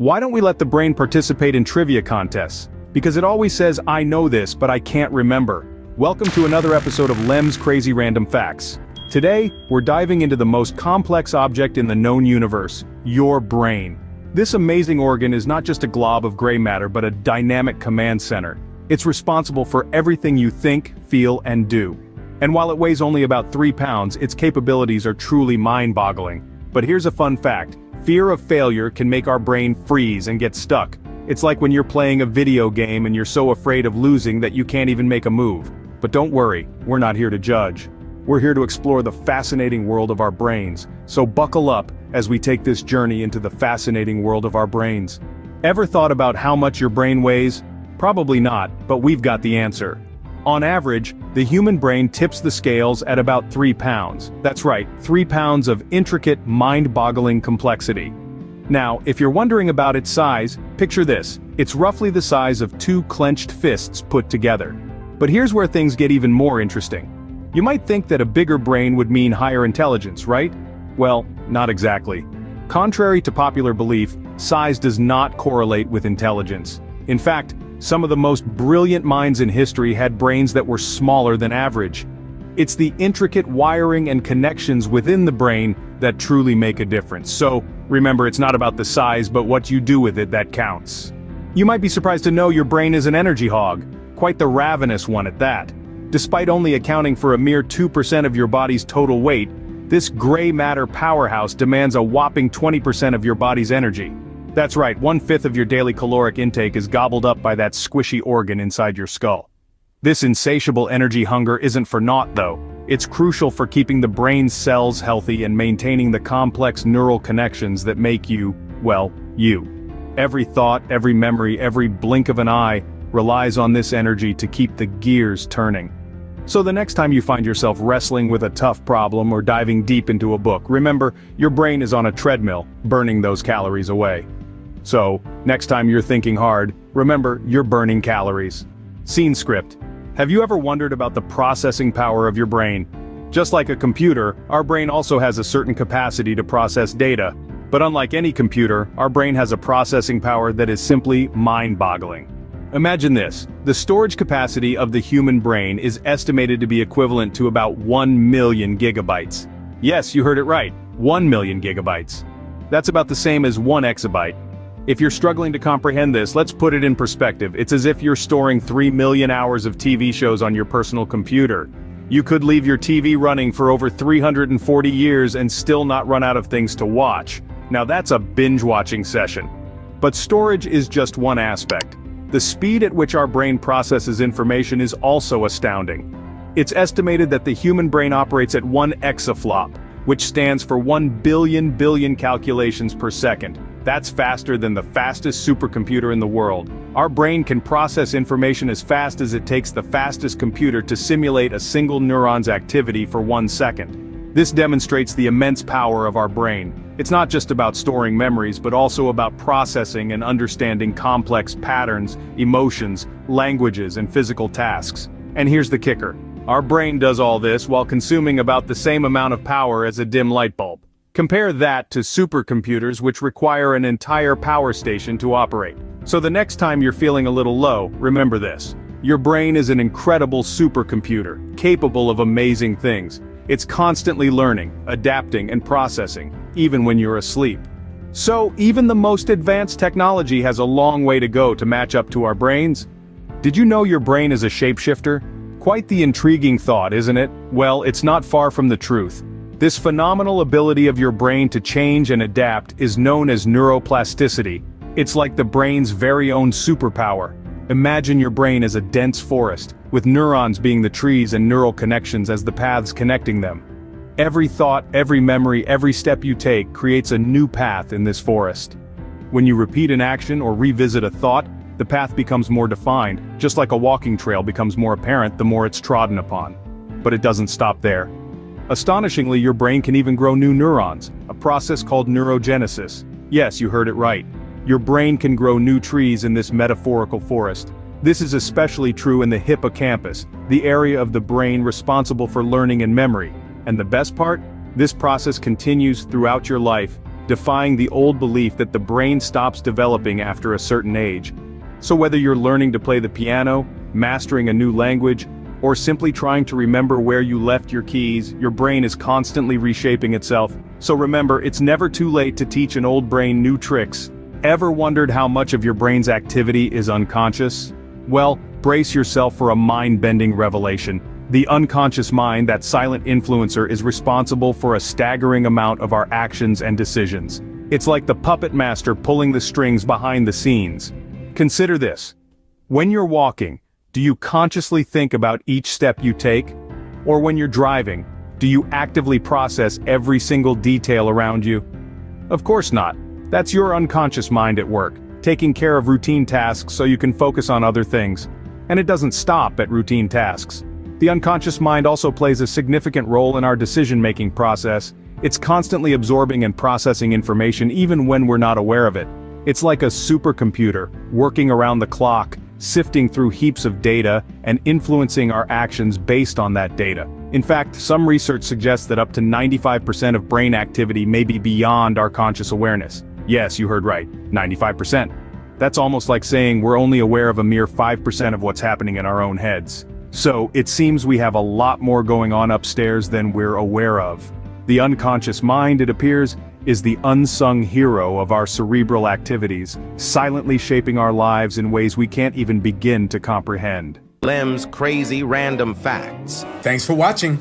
Why don't we let the brain participate in trivia contests? Because it always says, I know this, but I can't remember. Welcome to another episode of Lem's Crazy Random Facts. Today, we're diving into the most complex object in the known universe, your brain. This amazing organ is not just a glob of gray matter but a dynamic command center. It's responsible for everything you think, feel, and do. And while it weighs only about 3 pounds, its capabilities are truly mind-boggling. But here's a fun fact. Fear of failure can make our brain freeze and get stuck. It's like when you're playing a video game and you're so afraid of losing that you can't even make a move. But don't worry, we're not here to judge. We're here to explore the fascinating world of our brains. So buckle up as we take this journey into the fascinating world of our brains. Ever thought about how much your brain weighs? Probably not, but we've got the answer. On average, the human brain tips the scales at about 3 pounds. That's right, 3 pounds of intricate, mind-boggling complexity. Now, if you're wondering about its size, picture this. It's roughly the size of 2 clenched fists put together. But here's where things get even more interesting. You might think that a bigger brain would mean higher intelligence, right? Well, not exactly. Contrary to popular belief, size does not correlate with intelligence. In fact, some of the most brilliant minds in history had brains that were smaller than average. It's the intricate wiring and connections within the brain that truly make a difference. So, remember, it's not about the size but what you do with it that counts. You might be surprised to know your brain is an energy hog, quite the ravenous one at that. Despite only accounting for a mere 2% of your body's total weight, this gray matter powerhouse demands a whopping 20% of your body's energy. That's right, 1/5 of your daily caloric intake is gobbled up by that squishy organ inside your skull. This insatiable energy hunger isn't for naught though. It's crucial for keeping the brain's cells healthy and maintaining the complex neural connections that make you, well, you. Every thought, every memory, every blink of an eye relies on this energy to keep the gears turning. So the next time you find yourself wrestling with a tough problem or diving deep into a book, remember, your brain is on a treadmill, burning those calories away. So, next time you're thinking hard, remember, you're burning calories. Scene script. Have you ever wondered about the processing power of your brain? Just like a computer, our brain also has a certain capacity to process data. But unlike any computer, our brain has a processing power that is simply mind-boggling. Imagine this. The storage capacity of the human brain is estimated to be equivalent to about 1 million gigabytes. Yes, you heard it right, 1 million gigabytes. That's about the same as 1 exabyte. If you're struggling to comprehend this, let's put it in perspective. It's as if you're storing 3 million hours of TV shows on your personal computer. You could leave your TV running for over 340 years and still not run out of things to watch. Now that's a binge-watching session. But storage is just one aspect. The speed at which our brain processes information is also astounding. It's estimated that the human brain operates at 1 exaflop, which stands for 1 billion calculations per second. That's faster than the fastest supercomputer in the world. Our brain can process information as fast as it takes the fastest computer to simulate a single neuron's activity for 1 second. This demonstrates the immense power of our brain. It's not just about storing memories but also about processing and understanding complex patterns, emotions, languages, and physical tasks. And here's the kicker. Our brain does all this while consuming about the same amount of power as a dim light bulb. Compare that to supercomputers which require an entire power station to operate. So the next time you're feeling a little low, remember this. Your brain is an incredible supercomputer, capable of amazing things. It's constantly learning, adapting, and processing, even when you're asleep. So, even the most advanced technology has a long way to go to match up to our brains. Did you know your brain is a shapeshifter? Quite the intriguing thought, isn't it? Well, it's not far from the truth. This phenomenal ability of your brain to change and adapt is known as neuroplasticity. It's like the brain's very own superpower. Imagine your brain as a dense forest, with neurons being the trees and neural connections as the paths connecting them. Every thought, every memory, every step you take creates a new path in this forest. When you repeat an action or revisit a thought, the path becomes more defined, just like a walking trail becomes more apparent the more it's trodden upon. But it doesn't stop there. Astonishingly, your brain can even grow new neurons, a process called neurogenesis. Yes, you heard it right. Your brain can grow new trees in this metaphorical forest. This is especially true in the hippocampus, the area of the brain responsible for learning and memory. And the best part? This process continues throughout your life, defying the old belief that the brain stops developing after a certain age. So whether you're learning to play the piano, mastering a new language, or simply trying to remember where you left your keys, your brain is constantly reshaping itself. So remember, it's never too late to teach an old brain new tricks. Ever wondered how much of your brain's activity is unconscious? Well, brace yourself for a mind-bending revelation. The unconscious mind, that silent influencer, is responsible for a staggering amount of our actions and decisions. It's like the puppet master pulling the strings behind the scenes. Consider this. When you're walking, do you consciously think about each step you take? Or when you're driving, do you actively process every single detail around you? Of course not. That's your unconscious mind at work, taking care of routine tasks so you can focus on other things. And it doesn't stop at routine tasks. The unconscious mind also plays a significant role in our decision-making process. It's constantly absorbing and processing information even when we're not aware of it. It's like a supercomputer, working around the clock, sifting through heaps of data, and influencing our actions based on that data. In fact, some research suggests that up to 95% of brain activity may be beyond our conscious awareness. Yes, you heard right, 95%. That's almost like saying we're only aware of a mere 5% of what's happening in our own heads. So, it seems we have a lot more going on upstairs than we're aware of. The unconscious mind, it appears, is the unsung hero of our cerebral activities, silently shaping our lives in ways we can't even begin to comprehend. Lem's crazy random facts. Thanks for watching.